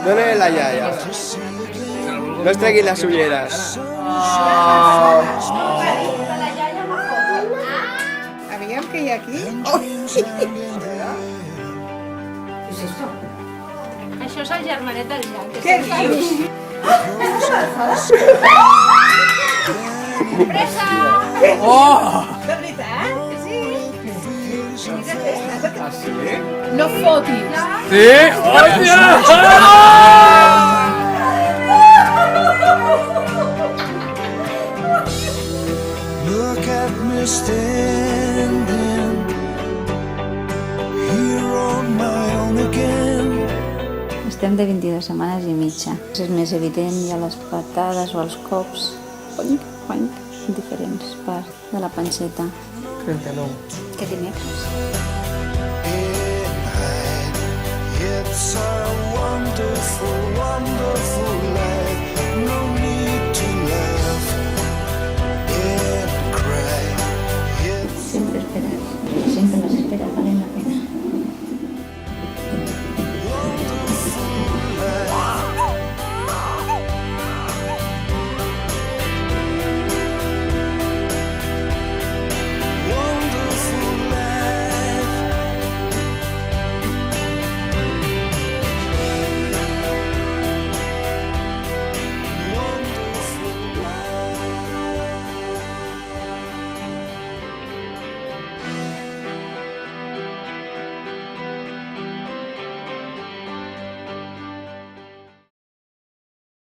Dóna la iaia. No es tregui les ulleres. Aviam què hi ha aquí. Això és el germanet del Jan. Què dius? Pressa! De veritat? Sí. Ah, sí? No fotis. Sí? Hòstia! Look at me standing here on my own again. Estem de 22 setmanes i mitja. És més evident ja les patades o els cops, oink, oink, en diferents parts de la panceta. 39. Que dimecres. It's a wonderful, wonderful